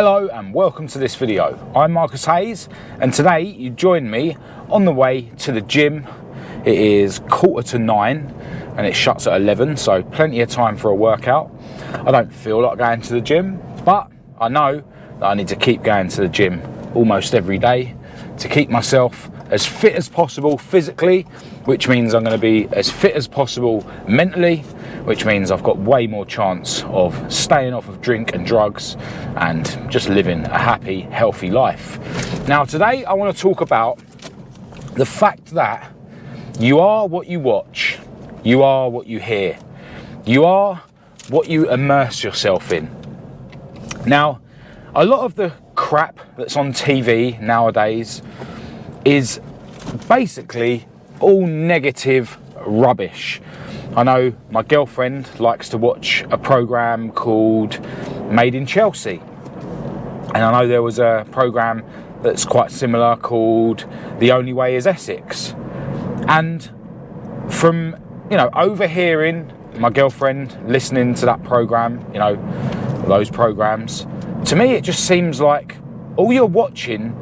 Hello and welcome to this video. I'm Marcus Hayes and today you join me on the way to the gym. It is 9:15 and it shuts at 11, so plenty of time for a workout. I don't feel like going to the gym, but I know that I need to keep going to the gym almost every day to keep myself as fit as possible physically, which means I'm going to be as fit as possible mentally, which means I've got way more chance of staying off of drink and drugs and just living a happy, healthy life. Now today I want to talk about the fact that you are what you watch, you are what you hear, you are what you immerse yourself in. Now, a lot of the crap that's on TV nowadays is basically all negative rubbish. I know my girlfriend likes to watch a programme called Made in Chelsea, and I know there was a programme that's quite similar called The Only Way is Essex. And from, overhearing my girlfriend listening to that programme, those programmes, to me it just seems like all you're watching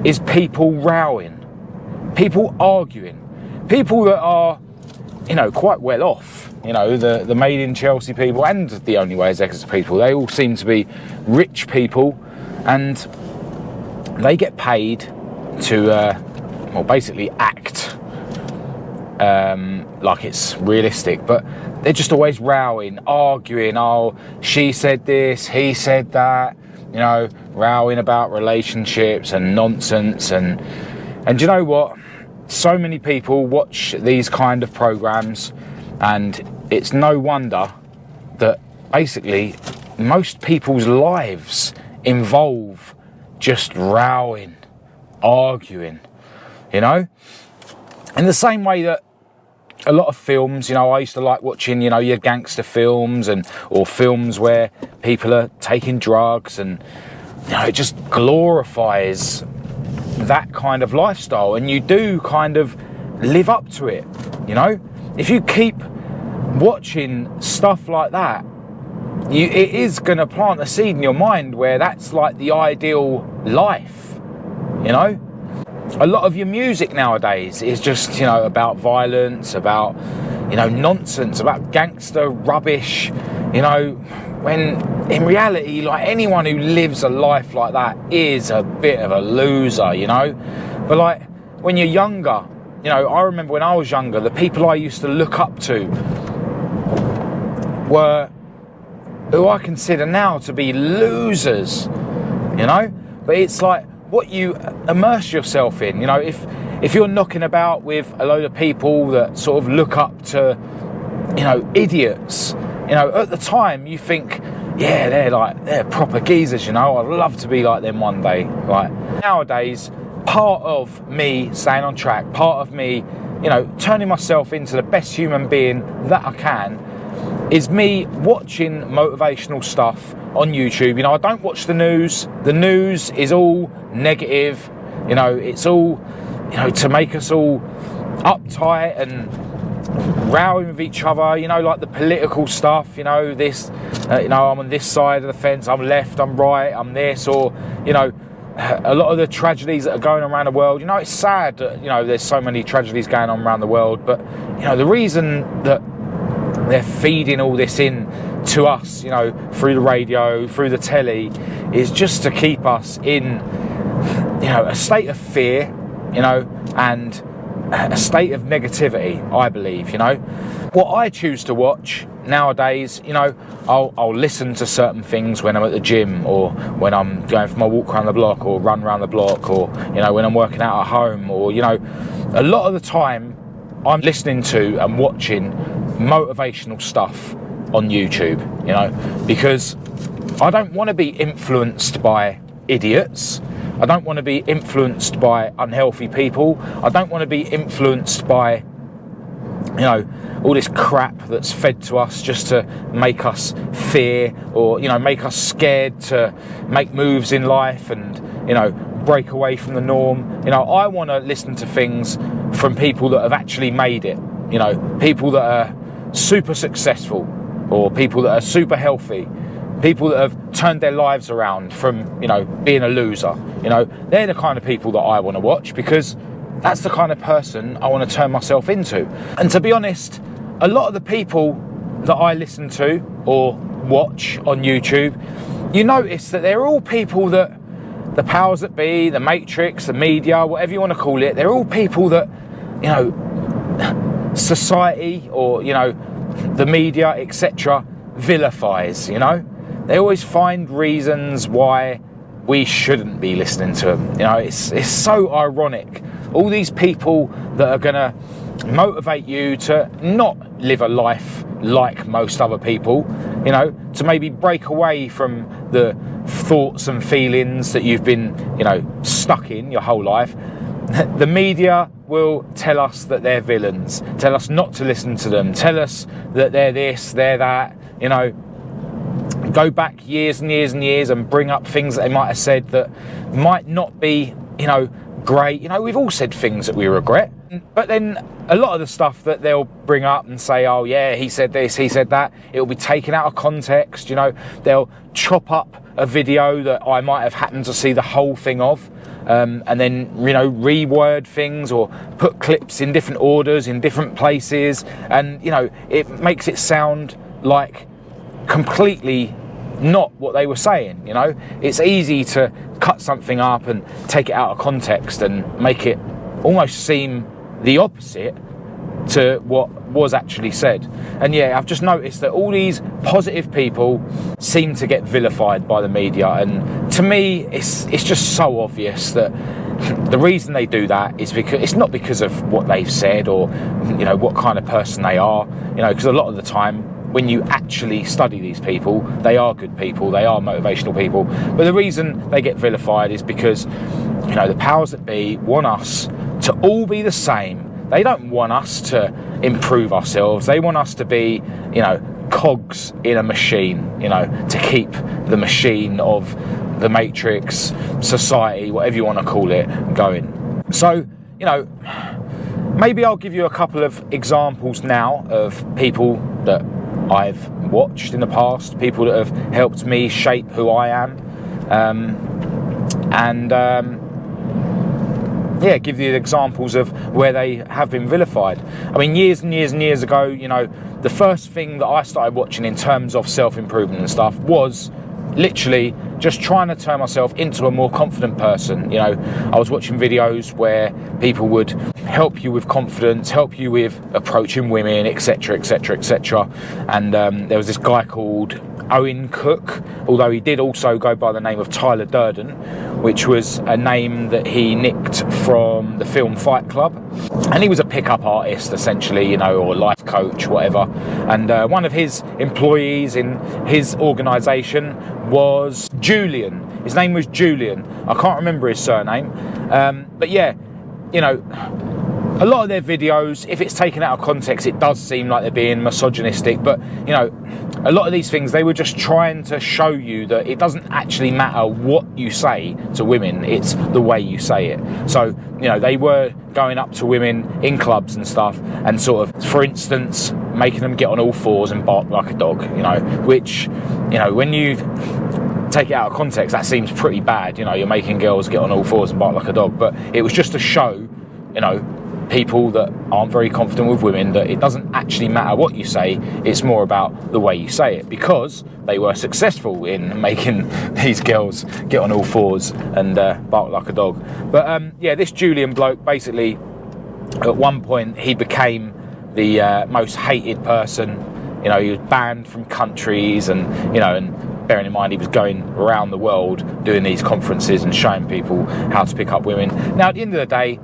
is people rowing, people arguing, people that are, quite well off. The Made in Chelsea people and The Only Way is Essex people, they all seem to be rich people, and they get paid to, basically act like it's realistic, but they're just always rowing, arguing. Oh, she said this, he said that, rowing about relationships and nonsense. And you know what? So many people watch these kind of programs, and it's no wonder that basically most people's lives involve just rowing, arguing, in the same way that a lot of films, I used to like watching, your gangster films or films where people are taking drugs, and it just glorifies that kind of lifestyle, and you do kind of live up to it. If you keep watching stuff like that, it is going to plant a seed in your mind where that's like the ideal life. A lot of your music nowadays is just, about violence, about, nonsense, about gangster rubbish, when in reality, like, anyone who lives a life like that is a bit of a loser, But like, when you're younger, I remember when I was younger, the people I used to look up to were who I consider now to be losers, But it's like what you immerse yourself in. If you're knocking about with a load of people that sort of look up to, idiots, at the time you think, yeah, they're proper geezers, I'd love to be like them one day. Like, nowadays, part of me staying on track, part of me, turning myself into the best human being that I can, is me watching motivational stuff on YouTube. I don't watch the news. The news is all negative. It's all, to make us all uptight and rowing with each other, like the political stuff, this, I'm on this side of the fence, I'm left, I'm right, I'm this, or, a lot of the tragedies that are going on around the world. It's sad that, there's so many tragedies going on around the world, but, the reason that they're feeding all this in to us, through the radio, through the telly, is just to keep us in, a state of fear, and a state of negativity, I believe. What I choose to watch nowadays, I'll listen to certain things when I'm at the gym, or when I'm going for my walk around the block, or run around the block, or, when I'm working out at home, or, a lot of the time I'm listening to and watching motivational stuff on YouTube, because I don't want to be influenced by idiots. I don't want to be influenced by unhealthy people. I don't want to be influenced by, all this crap that's fed to us just to make us fear, or, make us scared to make moves in life and, break away from the norm. I want to listen to things from people that have actually made it, people that are super successful, or people that are super healthy, people that have turned their lives around from, you know, being a loser. You know, they're the kind of people that I want to watch, because that's the kind of person I want to turn myself into. And to be honest, a lot of the people that I listen to or watch on YouTube, you notice that they're all people that the powers that be, the matrix, the media, whatever you want to call it, they're all people that, you know, society or, you know, the media, etc., vilifies, you know. They always find reasons why we shouldn't be listening to them. You know, it's so ironic. All these people that are going to motivate you to not live a life like most other people, you know, to maybe break away from the thoughts and feelings that you've been, you know, stuck in your whole life. The media will tell us that they're villains, tell us not to listen to them, tell us that they're this, they're that, you know, go back years and years and years and bring up things that they might have said that might not be, you know, great. You know, we've all said things that we regret, but then a lot of the stuff that they'll bring up and say, oh yeah, he said this, he said that, it'll be taken out of context. You know, they'll chop up a video that I might have happened to see the whole thing of, and then, you know, reword things or put clips in different orders in different places, and, you know, it makes it sound like completely not what they were saying. You know, it's easy to cut something up and take it out of context and make it almost seem the opposite to what was actually said. And yeah, I've just noticed that all these positive people seem to get vilified by the media, and to me it's just so obvious that the reason they do that is because it's not because of what they've said or, you know, what kind of person they are, you know, because a lot of the time when you actually study these people, they are good people, they are motivational people. But the reason they get vilified is because, you know, the powers that be want us to all be the same. They don't want us to improve ourselves. They want us to be, you know, cogs in a machine, you know, to keep the machine of the matrix, society, whatever you want to call it, going. So, you know, maybe I'll give you a couple of examples now of people that I've watched in the past, people that have helped me shape who I am, yeah, give you examples of where they have been vilified. I mean, years and years and years ago, you know, the first thing that I started watching in terms of self-improvement and stuff was literally just trying to turn myself into a more confident person. You know, I was watching videos where people would help you with confidence, help you with approaching women, etc, etc, etc. And there was this guy called Owen Cook, although he did also go by the name of Tyler Durden, which was a name that he nicked from the film Fight Club. And he was a pickup artist, essentially, you know, or life coach, whatever. And one of his employees in his organisation was Julian. His name was Julian. I can't remember his surname. But yeah, you know, a lot of their videos, if it's taken out of context, it does seem like they're being misogynistic. But, you know, a lot of these things, they were just trying to show you that it doesn't actually matter what you say to women, it's the way you say it. So, you know, they were going up to women in clubs and stuff and sort of, for instance, making them get on all fours and bark like a dog, you know, which, you know, when you take it out of context, that seems pretty bad. You know, you're making girls get on all fours and bark like a dog. But it was just to show, you know, people that aren't very confident with women that it doesn't actually matter what you say, it's more about the way you say it, because they were successful in making these girls get on all fours and bark like a dog. But yeah, this Julian bloke, basically at one point he became the most hated person. You know, he was banned from countries, and, you know, and bearing in mind he was going around the world doing these conferences and showing people how to pick up women. Now at the end of the day,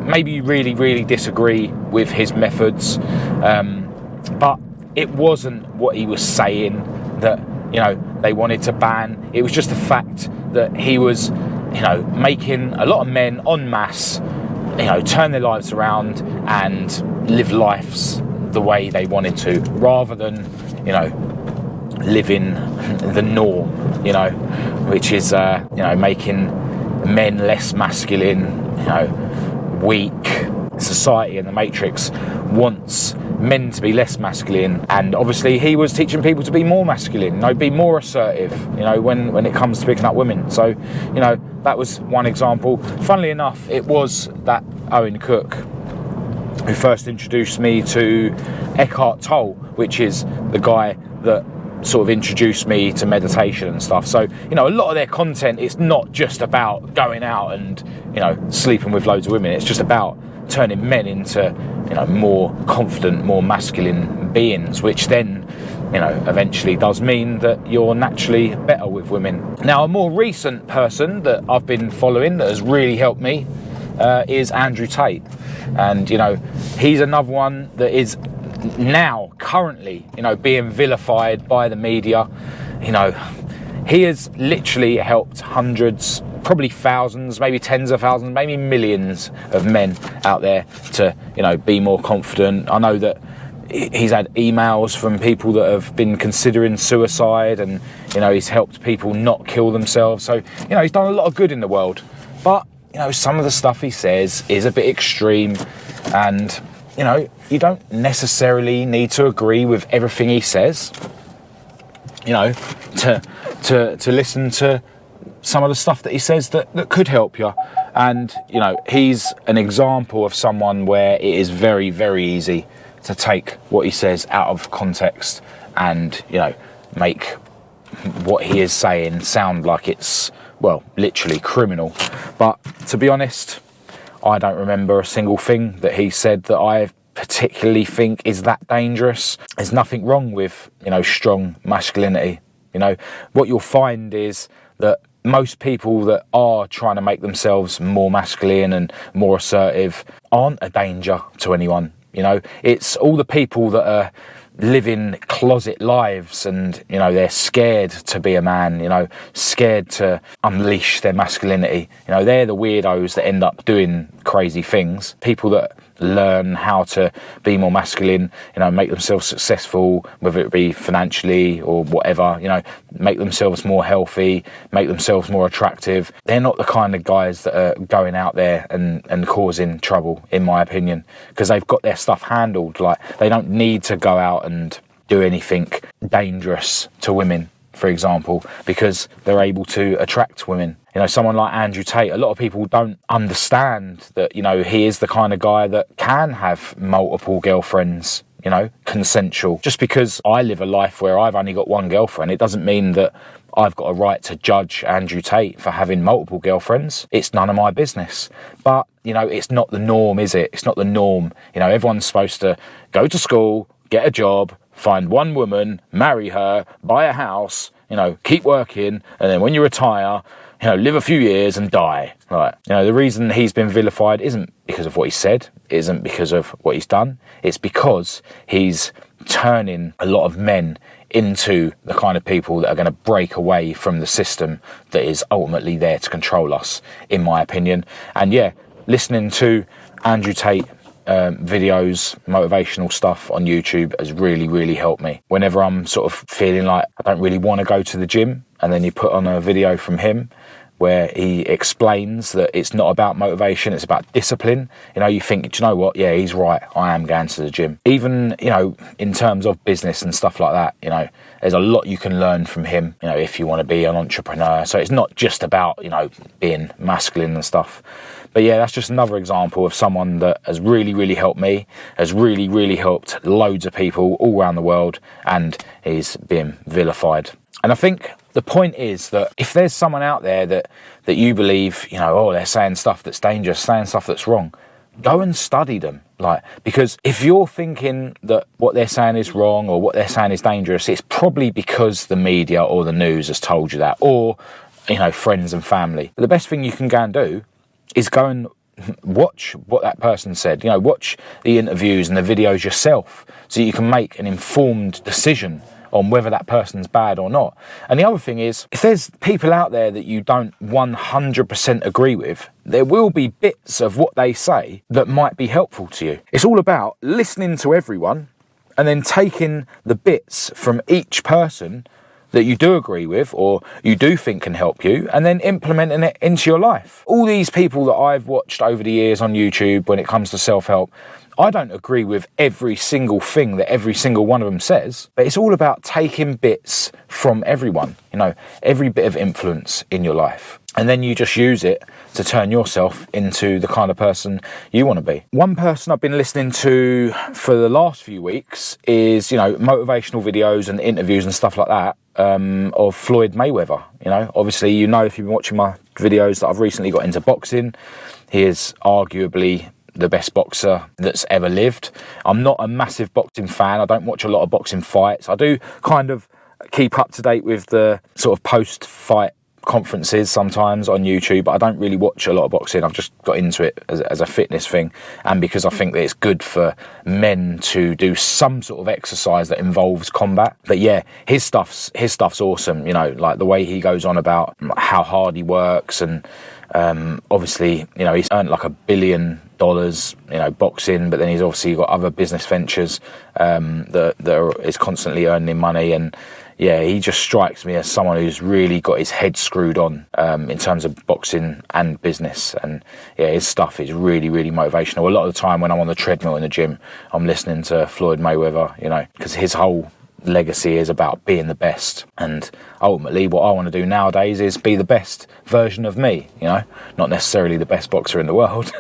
maybe you really disagree with his methods, but it wasn't what he was saying that, you know, they wanted to ban. It was just the fact that he was, you know, making a lot of men en masse, you know, turn their lives around and live lives the way they wanted to, rather than, you know, living the norm, you know, which is, you know, making men less masculine, you know, weak. Society and the Matrix wants men to be less masculine, and obviously he was teaching people to be more masculine, be more assertive, when it comes to picking up women. So, that was one example. Funnily enough, it was that Owen Cook who first introduced me to Eckhart Tolle, which is the guy that sort of introduced me to meditation and stuff. So, a lot of their content, it's not just about going out and, sleeping with loads of women. It's just about turning men into, more confident, more masculine beings, which then, eventually does mean that you're naturally better with women. Now, a more recent person that I've been following that has really helped me is Andrew Tate. And, he's another one that is now currently, being vilified by the media. He has literally helped hundreds, probably thousands, maybe tens of thousands, maybe millions of men out there to, be more confident. I know that he's had emails from people that have been considering suicide, and, he's helped people not kill themselves. So, he's done a lot of good in the world. But, some of the stuff he says is a bit extreme, and, you don't necessarily need to agree with everything he says, to listen to some of the stuff that he says that could help you. And, he's an example of someone where it is very, very easy to take what he says out of context and, make what he is saying sound like it's, well, literally criminal. But to be honest, I don't remember a single thing that he said that I particularly think is that dangerous. There's nothing wrong with, strong masculinity. What you'll find is that most people that are trying to make themselves more masculine and more assertive aren't a danger to anyone. It's all the people that are living closet lives and, they're scared to be a man, scared to unleash their masculinity. They're the weirdos that end up doing crazy things. People that learn how to be more masculine, make themselves successful, whether it be financially or whatever, make themselves more healthy, make themselves more attractive. They're not the kind of guys that are going out there and causing trouble, in my opinion, because they've got their stuff handled. Like, they don't need to go out and do anything dangerous to women, for example, because they're able to attract women. Someone like Andrew Tate, a lot of people don't understand that, he is the kind of guy that can have multiple girlfriends, consensual. Just because I live a life where I've only got one girlfriend, it doesn't mean that I've got a right to judge Andrew Tate for having multiple girlfriends. It's none of my business. But, it's not the norm, is it? It's not the norm. Everyone's supposed to go to school, get a job, find one woman, marry her, buy a house, keep working, and then when you retire, live a few years and die. Right. The reason he's been vilified isn't because of what he said, isn't because of what he's done. It's because he's turning a lot of men into the kind of people that are going to break away from the system that is ultimately there to control us, in my opinion. And yeah, listening to Andrew Tate videos, motivational stuff on YouTube has really, really helped me. Whenever I'm sort of feeling like I don't really want to go to the gym, and then you put on a video from him where he explains that it's not about motivation, it's about discipline. You think, do you know what? Yeah, he's right. I am going to the gym. Even, in terms of business and stuff like that, there's a lot you can learn from him, if you want to be an entrepreneur. So it's not just about, being masculine and stuff. But yeah, that's just another example of someone that has really, really helped me, has really, really helped loads of people all around the world, and is being vilified. And I think the point is that if there's someone out there that you believe, they're saying stuff that's dangerous, saying stuff that's wrong, go and study them. Because if you're thinking that what they're saying is wrong or what they're saying is dangerous, it's probably because the media or the news has told you that, or, friends and family. But the best thing you can go and do is go and watch what that person said. Watch the interviews and the videos yourself so you can make an informed decision on whether that person's bad or not. And the other thing is, if there's people out there that you don't 100% agree with, there will be bits of what they say that might be helpful to you. It's all about listening to everyone and then taking the bits from each person that you do agree with or you do think can help you, and then implementing it into your life. All these people that I've watched over the years on YouTube when it comes to self-help, I don't agree with every single thing that every single one of them says, but it's all about taking bits from everyone, you know, every bit of influence in your life. And then you just use it to turn yourself into the kind of person you want to be. One person I've been listening to for the last few weeks is, you know, motivational videos and interviews and stuff like that of Floyd Mayweather. You know, obviously, you know, if you've been watching my videos that I've recently got into boxing, he is arguably the best boxer that's ever lived. I'm not a massive boxing fan. I don't watch a lot of boxing fights. I do kind of keep up to date with the sort of post-fight conferences sometimes on YouTube, but I don't really watch a lot of boxing. I've just got into it as a fitness thing, and because I think that it's good for men to do some sort of exercise that involves combat. But yeah, his stuff's awesome, you know, like the way he goes on about how hard he works, and obviously, you know, he's earned like $1 billion, you know, boxing, but then he's obviously got other business ventures that is constantly earning money. And yeah, he just strikes me as someone who's really got his head screwed on in terms of boxing and business. And yeah, his stuff is really, really motivational. A lot of the time when I'm on the treadmill in the gym, I'm listening to Floyd Mayweather, you know, because his whole legacy is about being the best. And ultimately what I want to do nowadays is be the best version of me, you know, not necessarily the best boxer in the world.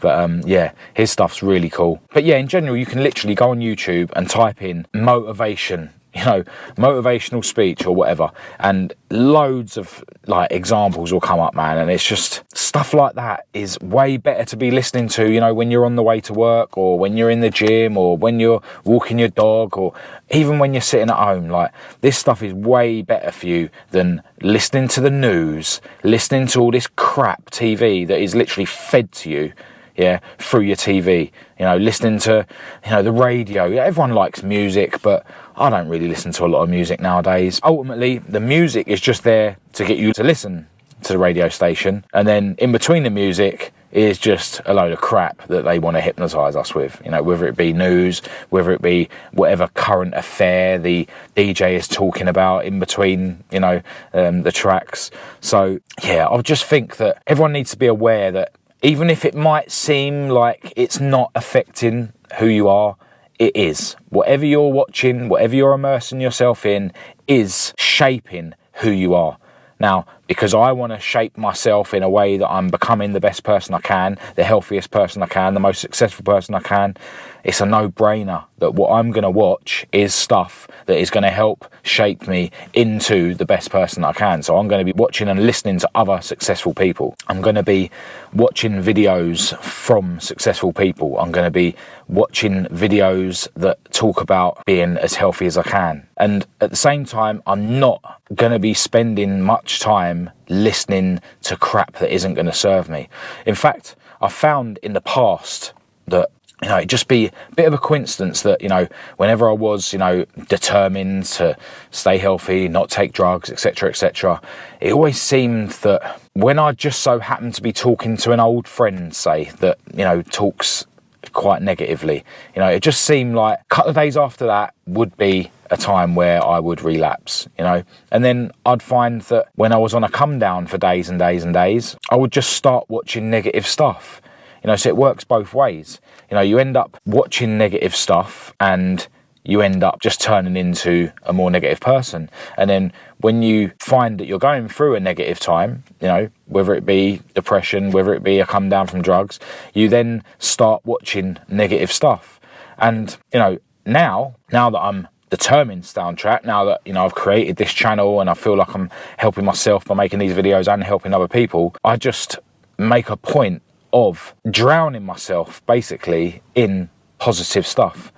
But yeah, his stuff's really cool. But yeah, in general, you can literally go on YouTube and type in motivation, you know, motivational speech or whatever, and loads of like examples will come up, man. And it's just stuff like that is way better to be listening to, you know, when you're on the way to work, or when you're in the gym, or when you're walking your dog, or even when you're sitting at home. Like, this stuff is way better for you than listening to the news, listening to all this crap TV that is literally fed to you, yeah, through your TV, you know, listening to, you know, the radio. Yeah, everyone likes music, but I don't really listen to a lot of music nowadays. Ultimately, the music is just there to get you to listen to the radio station, and then in between the music is just a load of crap that they want to hypnotise us with, you know, whether it be news, whether it be whatever current affair the DJ is talking about in between, you know, the tracks. So yeah, I just think that everyone needs to be aware that even if it might seem like it's not affecting who you are, it is. Whatever you're watching, whatever you're immersing yourself in, is shaping who you are. Now, because I want to shape myself in a way that I'm becoming the best person I can, the healthiest person I can, the most successful person I can, it's a no-brainer that what I'm going to watch is stuff that is going to help shape me into the best person I can. So I'm going to be watching and listening to other successful people. I'm going to be watching videos from successful people. I'm going to be watching videos that talk about being as healthy as I can. And at the same time, I'm not going to be spending much time listening to crap that isn't going to serve me. In fact, I found in the past that, you know, it'd just be a bit of a coincidence that, you know, whenever I was, you know, determined to stay healthy, not take drugs, etc., it always seemed that when I just so happened to be talking to an old friend, say, that, you know, talks quite negatively, you know, it just seemed like a couple of days after that would be a time where I would relapse, you know. And then I'd find that when I was on a come down for days and days and days, I would just start watching negative stuff. You know, so it works both ways. You know, you end up watching negative stuff and you end up just turning into a more negative person. And then when you find that you're going through a negative time, you know, whether it be depression, whether it be a come down from drugs, you then start watching negative stuff. And, you know, now that I'm determined to stay on track, now that, you know, I've created this channel and I feel like I'm helping myself by making these videos and helping other people, I just make a point of drowning myself basically in positive stuff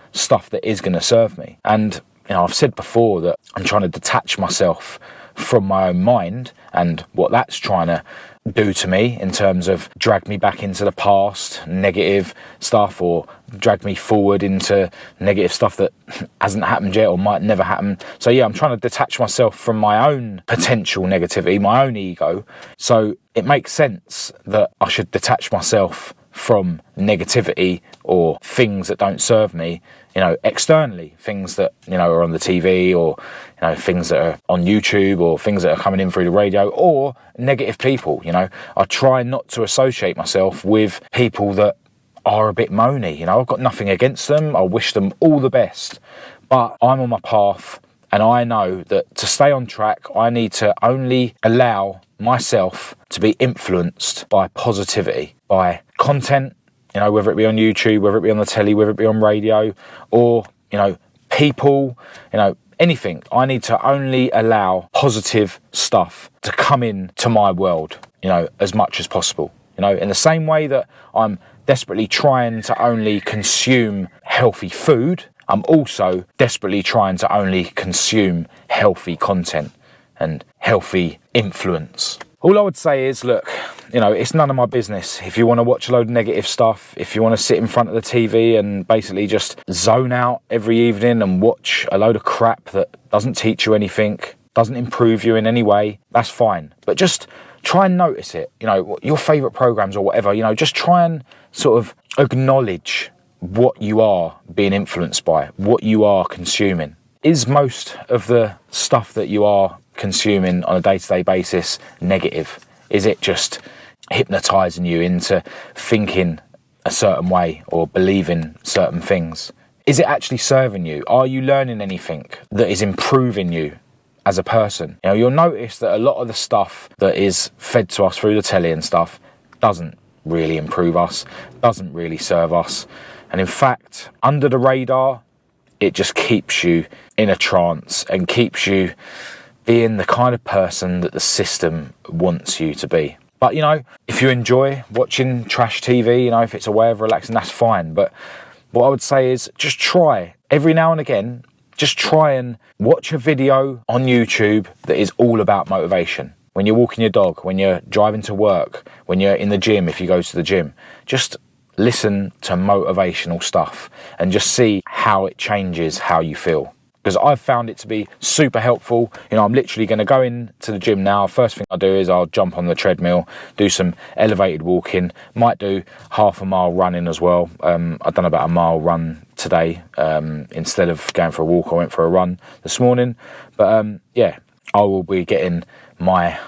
that is going to serve me. And, you know, I've said before that I'm trying to detach myself from my own mind and what that's trying to do to me in terms of drag me back into the past, negative stuff, or drag me forward into negative stuff that hasn't happened yet or might never happen. So yeah, I'm trying to detach myself from my own potential negativity, my own ego. So it makes sense that I should detach myself from negativity or things that don't serve me, you know, externally, things that, you know, are on the TV, or, you know, things that are on YouTube, or things that are coming in through the radio, or negative people. You know, I try not to associate myself with people that are a bit moany. You know, I've got nothing against them. I wish them all the best. But I'm on my path, and I know that to stay on track, I need to only allow myself to be influenced by positivity, by content, you know, whether it be on YouTube, whether it be on the telly, whether it be on radio, or, you know, people, you know, anything. I need to only allow positive stuff to come in to my world, you know, as much as possible. You know, in the same way that I'm desperately trying to only consume healthy food, I'm also desperately trying to only consume healthy content and healthy influence. All I would say is, look, you know, it's none of my business. If you want to watch a load of negative stuff, if you want to sit in front of the TV and basically just zone out every evening and watch a load of crap that doesn't teach you anything, doesn't improve you in any way, that's fine. But just try and notice it, you know, your favourite programmes or whatever, you know, just try and sort of acknowledge what you are being influenced by, what you are consuming. Is most of the stuff that you are consuming on a day-to-day basis negative? Is it just hypnotising you into thinking a certain way or believing certain things? Is it actually serving you? Are you learning anything that is improving you as a person? You know, you'll notice that a lot of the stuff that is fed to us through the telly and stuff doesn't really improve us, doesn't really serve us. And in fact, under the radar, it just keeps you in a trance and keeps you being the kind of person that the system wants you to be. But, you know, if you enjoy watching trash TV, you know, if it's a way of relaxing, that's fine. But what I would say is just try every now and again, just try and watch a video on YouTube that is all about motivation. When you're walking your dog, when you're driving to work, when you're in the gym, if you go to the gym, just listen to motivational stuff and just see how it changes how you feel. Because I've found it to be super helpful. You know, I'm literally going to go into the gym now. First thing I'll do is I'll jump on the treadmill, do some elevated walking, might do half a mile running as well. I've done about a mile run today. Instead of going for a walk, I went for a run this morning. But yeah, I will be getting my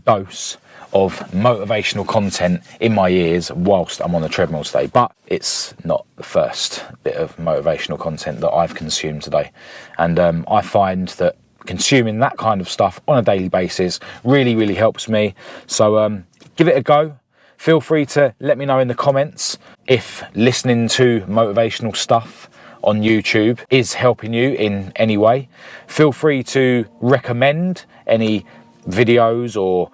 dose of motivational content in my ears whilst I'm on the treadmill today. But it's not the first bit of motivational content that I've consumed today. And I find that consuming that kind of stuff on a daily basis really, really helps me. So give it a go. Feel free to let me know in the comments if listening to motivational stuff on YouTube is helping you in any way. Feel free to recommend any videos or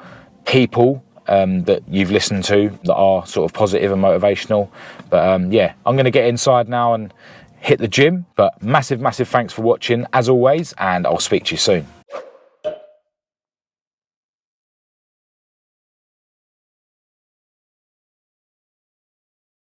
people that you've listened to that are sort of positive and motivational. But yeah, I'm going to get inside now and hit the gym. But massive thanks for watching as always, and I'll speak to you soon.